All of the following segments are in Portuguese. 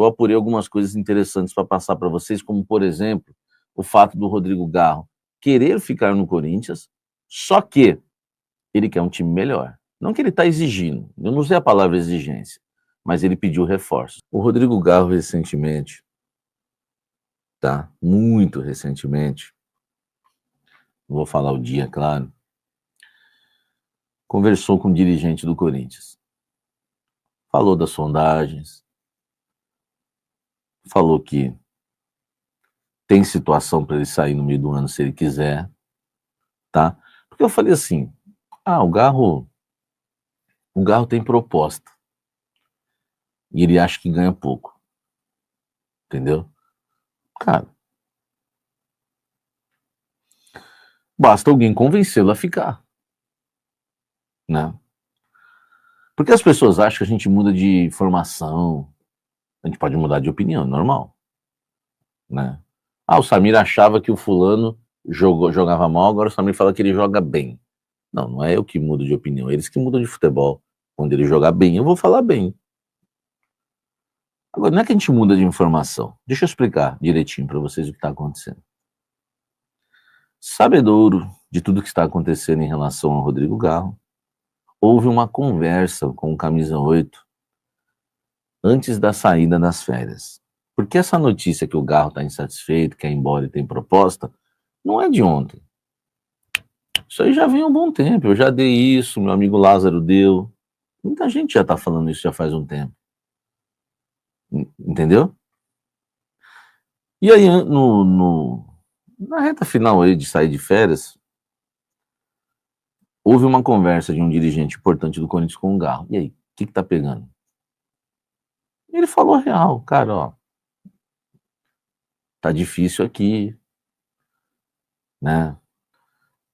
eu apurei algumas coisas interessantes para passar para vocês, como, por exemplo, o fato do Rodrigo Garro querer ficar no Corinthians, só que ele quer um time melhor. Não que ele está exigindo, eu não usei a palavra exigência, mas ele pediu reforço. O Rodrigo Garro, recentemente, tá? Muito recentemente, vou falar o dia, claro, conversou com um dirigente do Corinthians. Falou das sondagens, falou que tem situação para ele sair no meio do ano se ele quiser, tá? Porque eu falei assim, o Garro tem proposta. E ele acha que ganha pouco. Entendeu? Cara, basta alguém convencê-lo a ficar, né? Porque as pessoas acham que a gente muda de formação, a gente pode mudar de opinião, normal, né? O Samir achava que o fulano jogava mal, agora o Samir fala que ele joga bem. Não, não é eu que mudo de opinião, eles que mudam de futebol. Quando ele jogar bem, eu vou falar bem. Agora, não é que a gente muda de informação. Deixa eu explicar direitinho para vocês o que está acontecendo. Sabedouro de tudo que está acontecendo em relação ao Rodrigo Garro, houve uma conversa com o Camisa 8 antes da saída das férias. Porque essa notícia que o Garro está insatisfeito, quer ir embora e tem proposta, não é de ontem. Isso aí já vem há um bom tempo. Eu já dei isso, meu amigo Lázaro deu. Muita gente já está falando isso já faz um tempo. Entendeu? E aí, na reta final aí de sair de férias, houve uma conversa de um dirigente importante do Corinthians com o Garro. E aí, o que tá pegando? Ele falou a real, cara, ó, tá difícil aqui, né?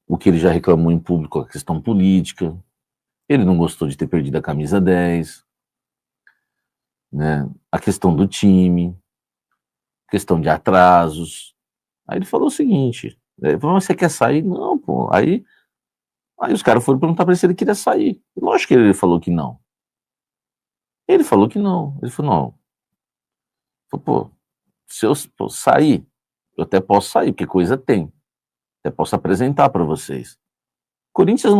O que ele já reclamou em público, a questão política, ele não gostou de ter perdido a camisa 10, né? A questão do time, questão de atrasos. Aí ele falou o seguinte, você quer sair? Não, pô, Aí os caras foram perguntar pra ele se ele queria sair. Lógico que ele falou que não. Ele falou que não. Ele falou, não. Pô, se eu sair, eu até posso sair, porque coisa tem. Até posso apresentar para vocês. O Corinthians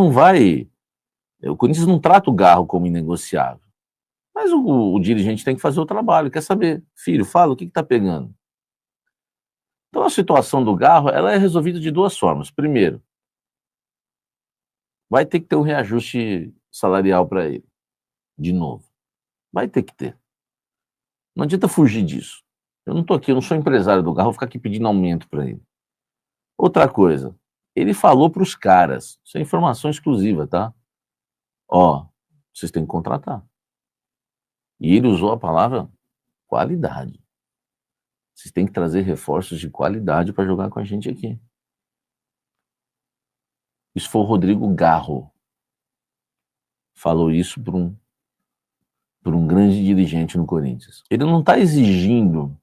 não trata o Garro como inegociável. Mas o dirigente tem que fazer o trabalho. Quer saber? Filho, fala, o que tá pegando? Então a situação do Garro, ela é resolvida de duas formas. Primeiro, vai ter que ter um reajuste salarial para ele. De novo. Vai ter que ter. Não adianta fugir disso. Eu não tô aqui, eu não sou empresário do Garro, vou ficar aqui pedindo aumento para ele. Outra coisa, ele falou para os caras, isso é informação exclusiva, tá? Ó, vocês têm que contratar. E ele usou a palavra qualidade. Vocês têm que trazer reforços de qualidade para jogar com a gente aqui. Isso foi o Rodrigo Garro. Falou isso por um grande dirigente no Corinthians. Ele não está exigindo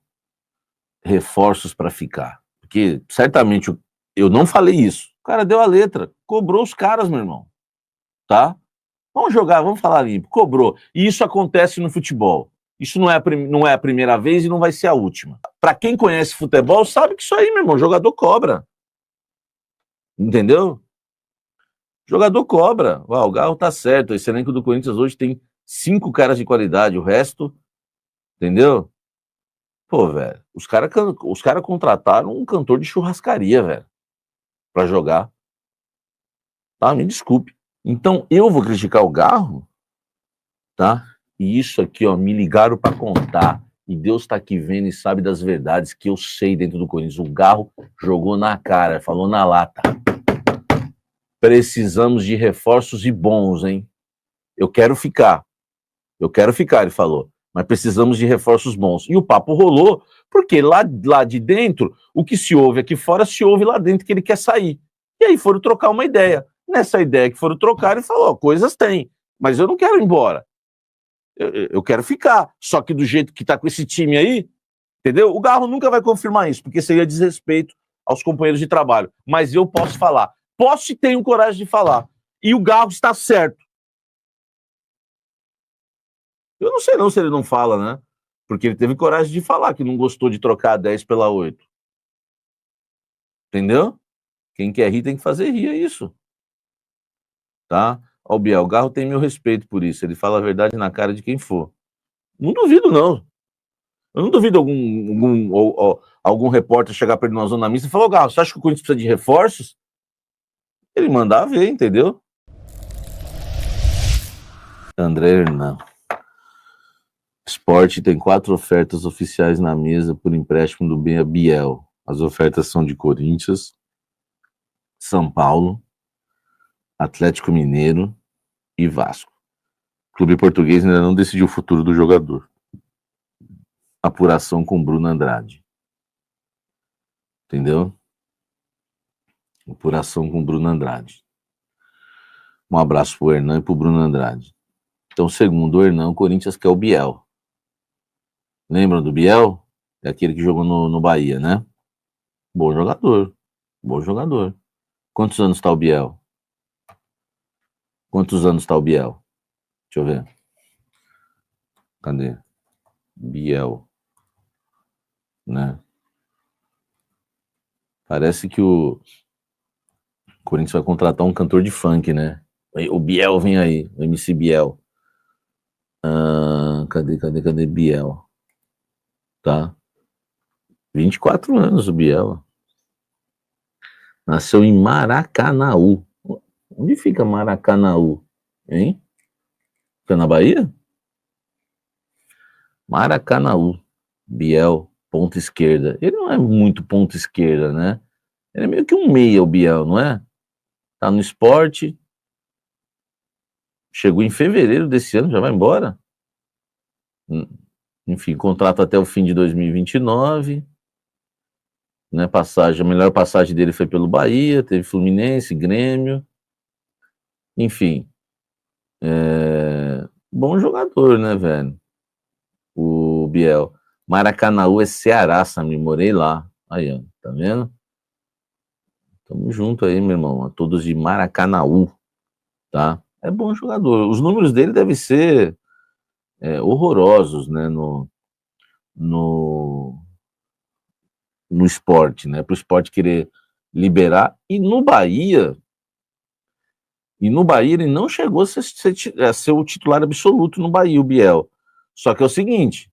reforços para ficar. Porque certamente eu não falei isso. O cara deu a letra, cobrou os caras, meu irmão. Tá? Vamos jogar, vamos falar limpo. Cobrou. E isso acontece no futebol. Isso não é a primeira vez e não vai ser a última. Para quem conhece futebol, sabe que isso aí, meu irmão, jogador cobra. Entendeu? Jogador cobra. O Garro tá certo. Esse elenco do Corinthians hoje tem 5 caras de qualidade. O resto, entendeu? Pô, velho, os cara contrataram um cantor de churrascaria, velho, pra jogar. Tá? Me desculpe. Então, eu vou criticar o Garro, tá? E isso aqui, ó, me ligaram pra contar. E Deus tá aqui vendo e sabe das verdades que eu sei dentro do Corinthians. O Garro jogou na cara, falou na lata. Precisamos de reforços e bons, hein? Eu quero ficar, ele falou. Mas precisamos de reforços bons. E o papo rolou, porque lá de dentro, o que se ouve aqui fora, se ouve lá dentro que ele quer sair. E aí foram trocar uma ideia. Nessa ideia que foram trocar, ele falou, coisas tem, mas eu não quero ir embora. Eu quero ficar. Só que do jeito que tá com esse time aí, entendeu? O Garro nunca vai confirmar isso, porque seria desrespeito aos companheiros de trabalho. Mas eu posso falar. Posso e tenho coragem de falar. E o Garro está certo. Eu não sei não se ele não fala, né? Porque ele teve coragem de falar que não gostou de trocar a 10 pela 8. Entendeu? Quem quer rir tem que fazer rir, é isso. Tá? Ó, o Biel, o Garro tem meu respeito por isso. Ele fala a verdade na cara de quem for. Não duvido, não. Eu não duvido algum repórter chegar para ele numa zona mista e falar: ô, Garro, você acha que o Corinthians precisa de reforços? Ele mandar ver, entendeu? André Hernan. Sport tem 4 ofertas oficiais na mesa por empréstimo do Biel. As ofertas são de Corinthians, São Paulo, Atlético Mineiro e Vasco. O clube português ainda não decidiu o futuro do jogador. Apuração com Bruno Andrade. Entendeu? Apuração com Bruno Andrade. Um abraço pro Hernan e pro Bruno Andrade. Então, segundo o Hernan, o Corinthians quer o Biel. Lembram do Biel? É aquele que jogou no Bahia, né? Bom jogador. Bom jogador. Quantos anos está o Biel? Quantos anos está o Biel? Deixa eu ver. Cadê? Biel. Né? Parece que o Corinthians vai contratar um cantor de funk, né? O Biel vem aí, o MC Biel. Cadê Biel? Tá. 24 anos o Biel. Nasceu em Maracanaú. Onde fica Maracanaú? Hein? Fica na Bahia? Maracanaú. Biel, ponta esquerda. Ele não é muito ponta esquerda, né? Ele é meio que um meia, o Biel, não é? Tá no Sport. Chegou em fevereiro desse ano, já vai embora. Enfim, contrato até o fim de 2029. Né, a melhor passagem dele foi pelo Bahia, teve Fluminense, Grêmio. Enfim. Bom jogador, né, velho? O Biel. Maracanaú é Ceará, Samir, morei lá. Aí, ó, tá vendo? Tamo junto aí, meu irmão. A todos de Maracanaú, tá? É bom jogador. Os números dele devem ser horrorosos, né, no esporte, né? Para o esporte querer liberar. E no Bahia ele não chegou a ser o titular absoluto no Bahia, o Biel. Só que é o seguinte,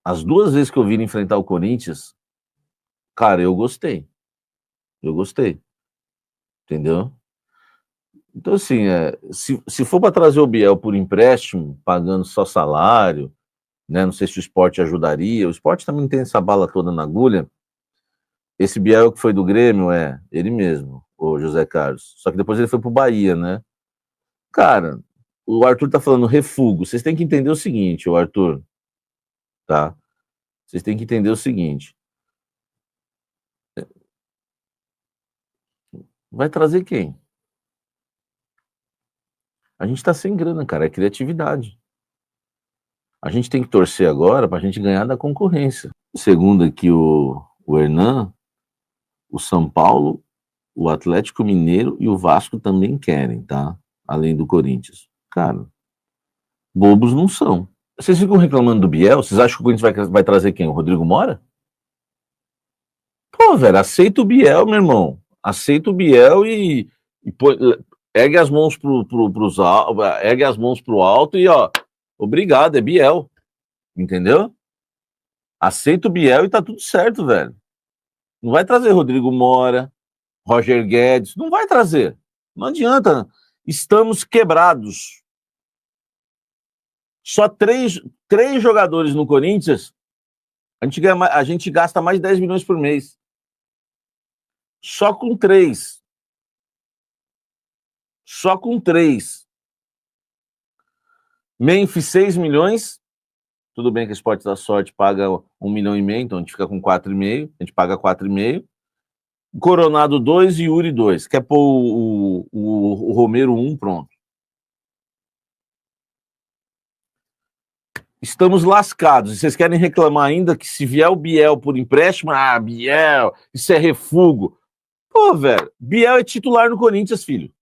as 2 vezes que eu vi ele enfrentar o Corinthians, cara, eu gostei. Entendeu? Então, assim, se for para trazer o Biel por empréstimo, pagando só salário, né? Não sei se o esporte ajudaria. O esporte também não tem essa bala toda na agulha. Esse Biel que foi do Grêmio, ele mesmo, o José Carlos. Só que depois ele foi pro Bahia, né? Cara, o Arthur tá falando refúgio. Vocês têm que entender o seguinte, o Arthur, tá? Vocês têm que entender o seguinte. Vai trazer quem? A gente tá sem grana, cara, é criatividade. A gente tem que torcer agora pra gente ganhar da concorrência. Segundo aqui o Hernan, o São Paulo, o Atlético Mineiro e o Vasco também querem, tá? Além do Corinthians. Cara, bobos não são. Vocês ficam reclamando do Biel? Vocês acham que o Corinthians vai trazer quem? O Rodrigo Mora? Pô, velho, aceita o Biel, meu irmão. Aceita o Biel e ergue as mãos ergue as mãos pro alto e, ó, obrigado, é Biel. Entendeu? Aceita o Biel e tá tudo certo, velho. Não vai trazer Rodrigo Mora, Roger Guedes, não vai trazer. Não adianta. Estamos quebrados. Só três jogadores no Corinthians, a gente gasta mais de 10 milhões por mês. Só com 3. Só com 3. Memphis, 6 milhões. Tudo bem que o Esporte da Sorte paga 1,5 milhão, então a gente fica com 4,5. A gente paga 4,5. Coronado 2 e Yuri 2. Quer pôr o Romero 1, pronto. Estamos lascados. E vocês querem reclamar ainda que se vier o Biel por empréstimo, Biel, isso é refúgio. Pô, velho, Biel é titular no Corinthians, filho.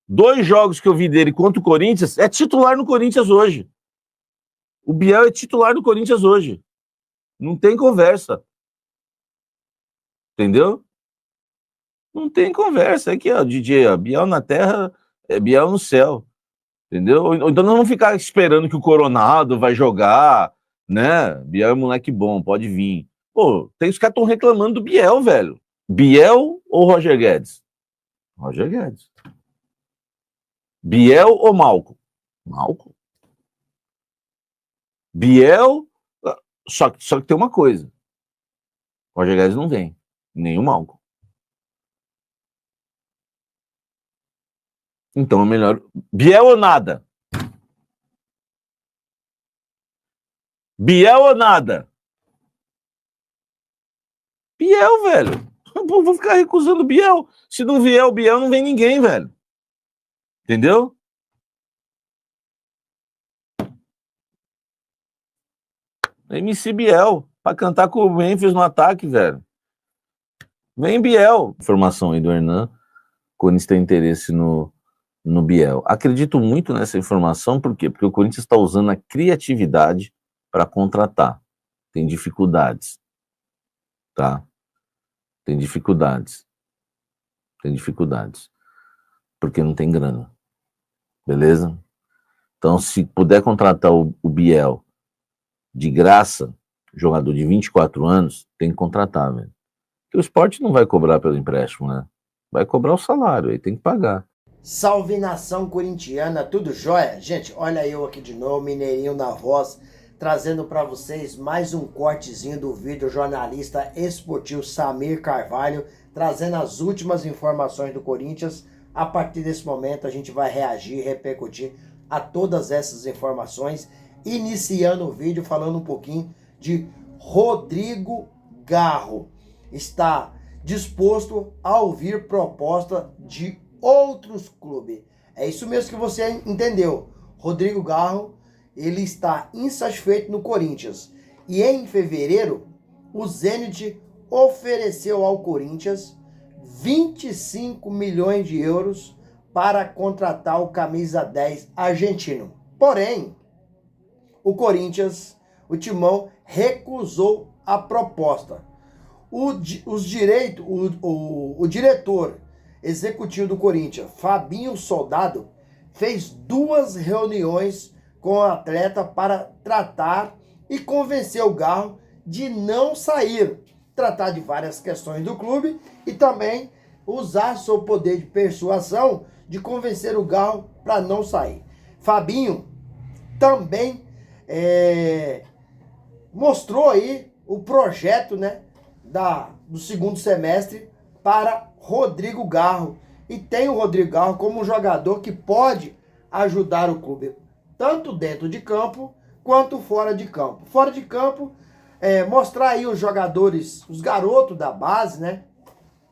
2 jogos que eu vi dele contra o Corinthians, é titular no Corinthians hoje. O Biel é titular do Corinthians hoje. Não tem conversa. Entendeu? Não tem conversa. Aqui, ó, DJ, ó, Biel na terra, é Biel no céu. Entendeu? Então não vamos ficar esperando que o Coronado vai jogar, né? Biel é moleque bom, pode vir. Pô, tem os caras estão reclamando do Biel, velho. Biel ou Roger Guedes? Roger Guedes. Biel ou Malcom? Malcom. Biel, só que tem uma coisa. Roger Guedes não vem, nem o Malcom. Então é melhor. Biel ou nada? Biel ou nada? Biel, velho. Vou ficar recusando Biel. Se não vier o Biel, não vem ninguém, velho. Entendeu? MC Biel, pra cantar com o Memphis no ataque, velho. Vem Biel. Informação aí do Hernan. Corinthians tem interesse no Biel. Acredito muito nessa informação, por quê? Porque o Corinthians está usando a criatividade para contratar. Tem dificuldades. Tá? Tem dificuldades. Porque não tem grana. Beleza? Então, se puder contratar o Biel de graça, jogador de 24 anos, tem que contratar, velho. Porque o Sport não vai cobrar pelo empréstimo, né? Vai cobrar o salário, aí tem que pagar. Salve nação corintiana, tudo jóia? Gente, olha eu aqui de novo, Mineirinho na voz, trazendo para vocês mais um cortezinho do vídeo jornalista esportivo Samir Carvalho, trazendo as últimas informações do Corinthians. A partir desse momento a gente vai reagir, repercutir a todas essas informações, iniciando o vídeo falando um pouquinho de Rodrigo Garro. Está disposto a ouvir proposta de outros clubes. É isso mesmo que você entendeu. Rodrigo Garro, ele está insatisfeito no Corinthians. E em fevereiro, o Zenit ofereceu ao Corinthians 25 milhões de euros para contratar o camisa 10 argentino. Porém, o Corinthians, o Timão, recusou a proposta. O diretor executivo do Corinthians, Fabinho Soldado, fez 2 reuniões com o atleta para tratar e convencer o Garro de não sair. Tratar de várias questões do clube e também usar seu poder de persuasão de convencer o Garro para não sair. Fabinho também mostrou aí o projeto, né, do segundo semestre para Rodrigo Garro. E tem o Rodrigo Garro como um jogador que pode ajudar o clube, tanto dentro de campo quanto fora de campo. Fora de campo, mostrar aí os jogadores, os garotos da base, né,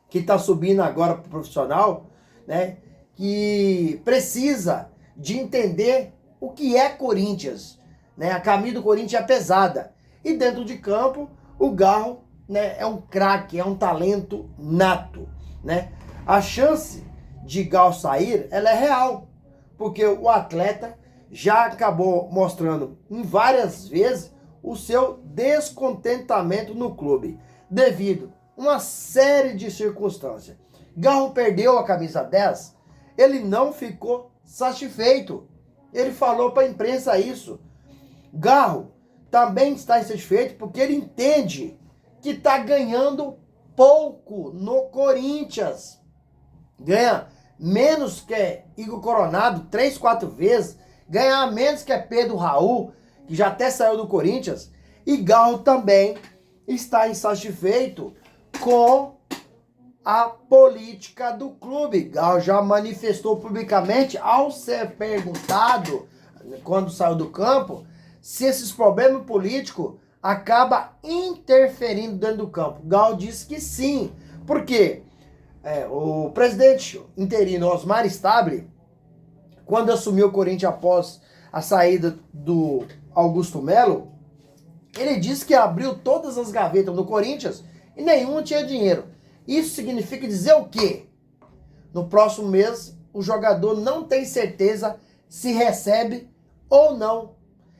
que tá subindo agora pro profissional, né, que precisa de entender o que é Corinthians, né, a camisa do Corinthians é pesada. E dentro de campo, o Garro, né, é um craque, é um talento nato, né? A chance de Garro sair, ela é real, porque o atleta já acabou mostrando em várias vezes o seu descontentamento no clube, devido a uma série de circunstâncias. Garro perdeu a camisa 10, ele não ficou satisfeito. Ele falou para a imprensa isso. Garro também está insatisfeito porque ele entende que está ganhando pouco no Corinthians. Ganha menos que Igor Coronado 3, 4 vezes. Ganha menos que Pedro Raul, que já até saiu do Corinthians. E Garro também está insatisfeito com a política do clube. Garro já manifestou publicamente, ao ser perguntado, quando saiu do campo, se esses problemas políticos acabam interferindo dentro do campo. Garro disse que sim. Por quê? O presidente interino Osmar Stabile, quando assumiu o Corinthians após a saída do Augusto Melo, ele disse que abriu todas as gavetas do Corinthians e nenhuma tinha dinheiro. Isso significa dizer o quê? No próximo mês, o jogador não tem certeza se recebe ou não.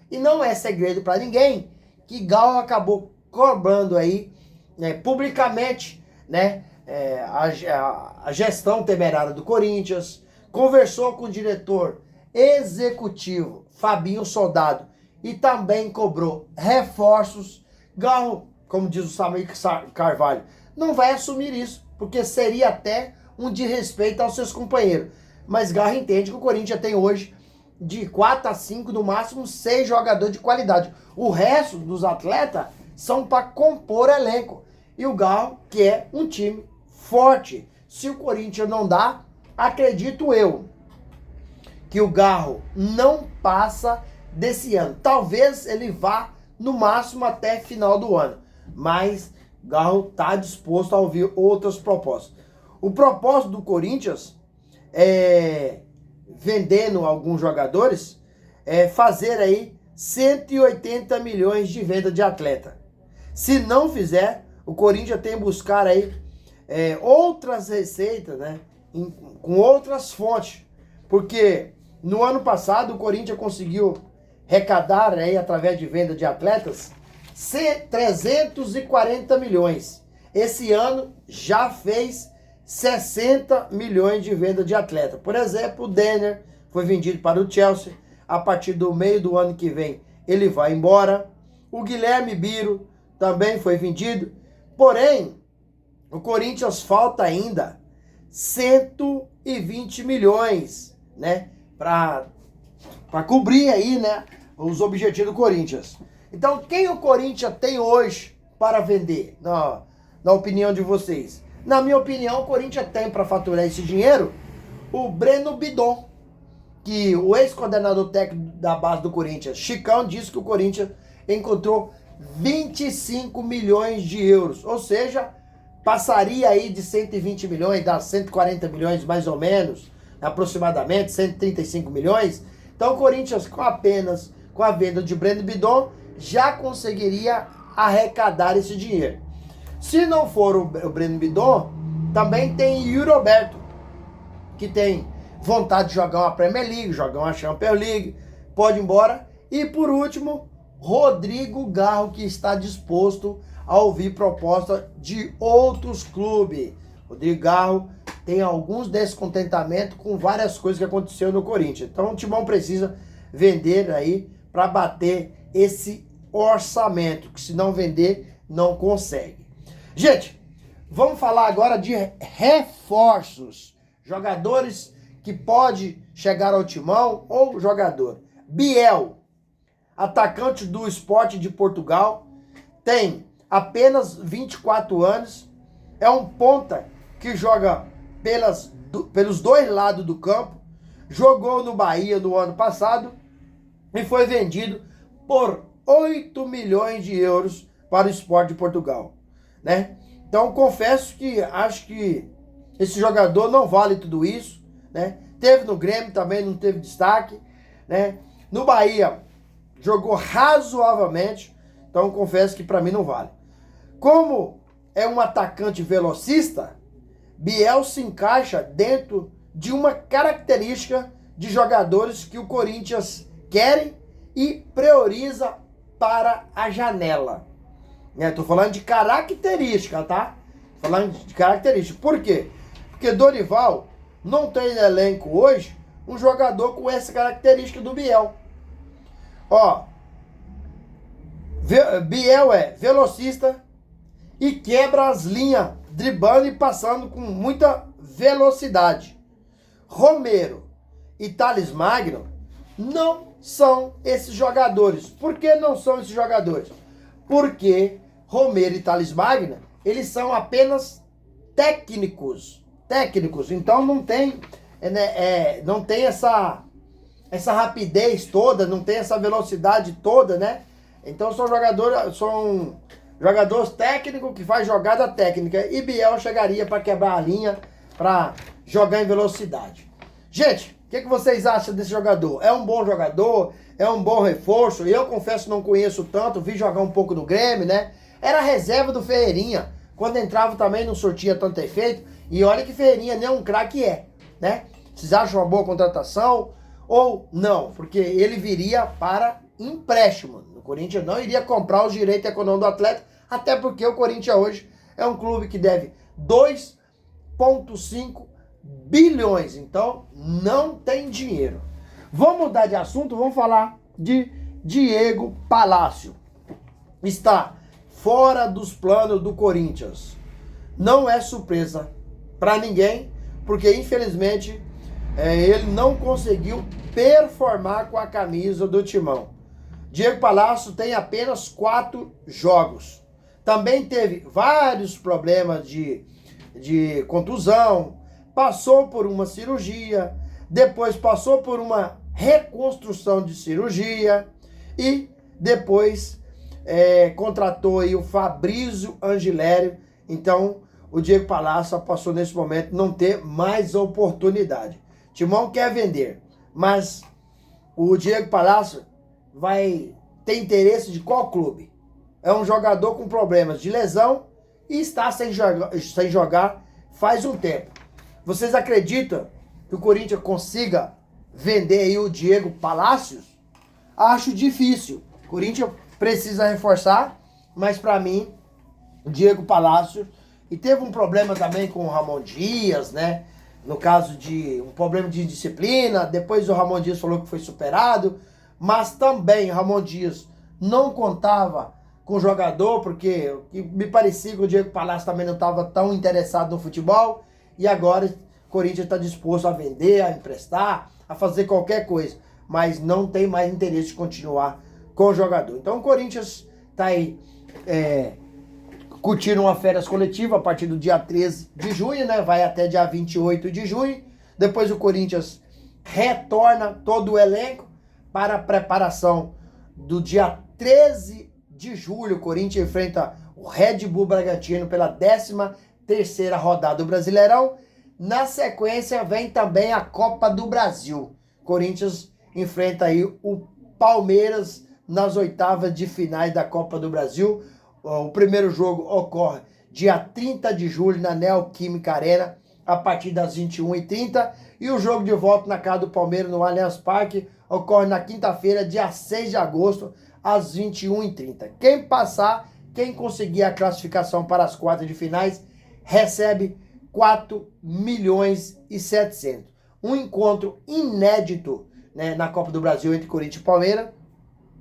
E não é segredo para ninguém que Galo acabou cobrando aí, né, publicamente, né, a gestão temerária do Corinthians, conversou com o diretor executivo Fabinho Soldado e também cobrou reforços. Galo, como diz o Samir Carvalho, não vai assumir isso, porque seria até um desrespeito aos seus companheiros. Mas Galo entende que o Corinthians tem hoje de 4 a 5, no máximo 6 jogadores de qualidade. O resto dos atletas são para compor elenco. E o Galo quer um time forte. Se o Corinthians não dá, acredito eu que o Galo não passa desse ano. Talvez ele vá no máximo até final do ano. Mas o Galo está disposto a ouvir outras propostas. O propósito do Corinthians é, vendendo alguns jogadores, fazer aí 180 milhões de venda de atleta. Se não fizer, o Corinthians tem que buscar aí outras receitas, né, com outras fontes. Porque no ano passado o Corinthians conseguiu arrecadar aí, através de venda de atletas, 340 milhões. Esse ano já fez 60 milhões de venda de atleta. Por exemplo, o Denner foi vendido para o Chelsea. A partir do meio do ano que vem, ele vai embora. O Guilherme Biro também foi vendido. Porém, o Corinthians falta ainda 120 milhões, né, para cobrir aí, né, os objetivos do Corinthians. Então, quem o Corinthians tem hoje para vender, na opinião de vocês? Na minha opinião, o Corinthians tem para faturar esse dinheiro o Breno Bidon, que o ex-coordenador técnico da base do Corinthians, Chicão, disse que o Corinthians encontrou 25 milhões de euros. Ou seja, passaria aí de 120 milhões, dá 140 milhões mais ou menos, aproximadamente, 135 milhões. Então o Corinthians, com a venda de Breno Bidon, já conseguiria arrecadar esse dinheiro. Se não for o Breno Bidon, também tem Yuri Alberto, que tem vontade de jogar uma Premier League, jogar uma Champions League, pode ir embora. E por último, Rodrigo Garro, que está disposto a ouvir proposta de outros clubes. Rodrigo Garro tem alguns descontentamentos com várias coisas que aconteceu no Corinthians. Então o Timão precisa vender aí para bater esse orçamento, que se não vender, não consegue. Gente, vamos falar agora de reforços. Jogadores que pode chegar ao Timão ou jogador. Biel, atacante do Sport de Portugal, tem apenas 24 anos, é um ponta que joga pelos dois lados do campo, jogou no Bahia no ano passado e foi vendido por 8 milhões de euros para o Sport de Portugal, né? Então confesso que acho que esse jogador não vale tudo isso, né? Teve no Grêmio também, não teve destaque, né? No Bahia jogou razoavelmente, então confesso que para mim não vale. Como é um atacante velocista, Biel se encaixa dentro de uma característica de jogadores que o Corinthians querem e prioriza para a janela. Tô falando de característica, tá? Falando de característica. Por quê? Porque Dorival não tem no elenco hoje um jogador com essa característica do Biel. Ó, Biel é velocista e quebra as linhas, driblando e passando com muita velocidade. Romero e Thales Magno não são esses jogadores. Por que não são esses jogadores? Porque Romero e Thales Magno, eles são apenas técnicos. Então não tem, não tem essa rapidez toda, não tem essa velocidade toda, né? Então são jogadores técnicos que faz jogada técnica. E Biel chegaria para quebrar a linha, para jogar em velocidade. Gente, o que vocês acham desse jogador? É um bom jogador? É um bom reforço? Eu confesso não conheço tanto, vi jogar um pouco no Grêmio, né? Era reserva do Ferreirinha. Quando entrava também não sortia tanto efeito. E olha que Ferreirinha nem um craque né? Vocês acham uma boa contratação? ou não, porque ele viria para empréstimo. O Corinthians não iria comprar os direitos econômicos do atleta, até porque o Corinthians hoje é um clube que deve 2,5 bilhões, então não tem dinheiro. Vamos mudar de assunto, vamos falar de Diego Palacio. Está fora dos planos do Corinthians. Não é surpresa para ninguém, porque infelizmente ele não conseguiu performar com a camisa do Timão. Diego Palacio tem apenas 4 jogos. Também teve vários problemas de contusão, passou por uma cirurgia, depois passou por uma reconstrução de cirurgia e depois contratou aí o Fabrício Angilério. Então o Diego Palacio passou nesse momento não ter mais oportunidade. Timão quer vender, mas o Diego Palacio vai ter interesse de qual clube? É um jogador com problemas de lesão e está sem jogar faz um tempo. Vocês acreditam que o Corinthians consiga vender aí o Diego Palacio? Acho difícil. O Corinthians precisa reforçar, mas para mim, o Diego Palacio, e teve um problema também com o Ramon Dias, né? No caso de um problema de disciplina, depois o Ramon Dias falou que foi superado, mas também Ramon Dias não contava com o jogador, porque me parecia que o Diego Palacio também não estava tão interessado no futebol, e agora o Corinthians está disposto a vender, a emprestar, a fazer qualquer coisa, mas não tem mais interesse de continuar com o jogador. Então o Corinthians está aí curtindo uma férias coletiva a partir do dia 13 de junho, né? Vai até dia 28 de junho. Depois o Corinthians retorna todo o elenco para a preparação do dia 13 de julho. O Corinthians enfrenta o Red Bull Bragantino pela 13ª rodada do Brasileirão. Na sequência vem também a Copa do Brasil. O Corinthians enfrenta aí o Palmeiras nas oitavas de finais da Copa do Brasil. O primeiro jogo ocorre dia 30 de julho na Neoquímica Arena, a partir das 21h30. E o jogo de volta na casa do Palmeiras, no Allianz Parque, ocorre na quinta-feira, dia 6 de agosto, às 21h30. Quem passar, quem conseguir a classificação para as quartas de finais, recebe 4.700.000. Um encontro inédito, né, na Copa do Brasil entre Corinthians e Palmeiras,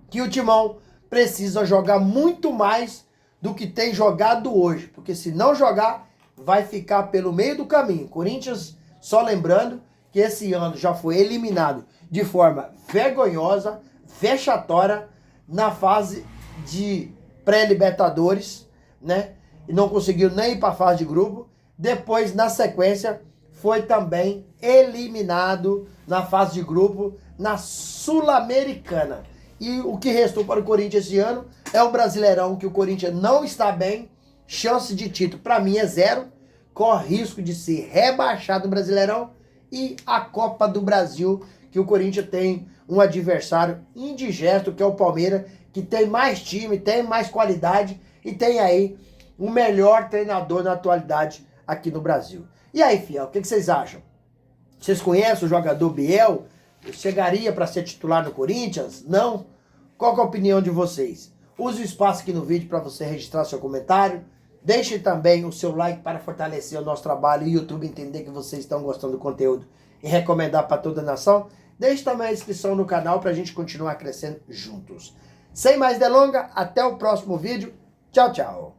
que o Timão precisa jogar muito mais do que tem jogado hoje, porque se não jogar, vai ficar pelo meio do caminho. Corinthians, só lembrando que esse ano já foi eliminado de forma vergonhosa, vexatória, na fase de pré-libertadores, né? E não conseguiu nem ir para a fase de grupo. Depois, na sequência, foi também eliminado na fase de grupo na Sul-Americana. E o que restou para o Corinthians esse ano é o Brasileirão, que o Corinthians não está bem, chance de título para mim é 0, corre risco de ser rebaixado no Brasileirão, e a Copa do Brasil, que o Corinthians tem um adversário indigesto, que é o Palmeiras, que tem mais time, tem mais qualidade e tem aí o melhor treinador na atualidade aqui no Brasil. E aí, fiel, o que vocês acham? Vocês conhecem o jogador Biel? Chegaria para ser titular no Corinthians? Não? Qual que é a opinião de vocês? Use o espaço aqui no vídeo para você registrar seu comentário. Deixe também o seu like para fortalecer o nosso trabalho e o YouTube entender que vocês estão gostando do conteúdo e recomendar para toda a nação. Deixe também a inscrição no canal para a gente continuar crescendo juntos. Sem mais delongas, até o próximo vídeo. Tchau, tchau.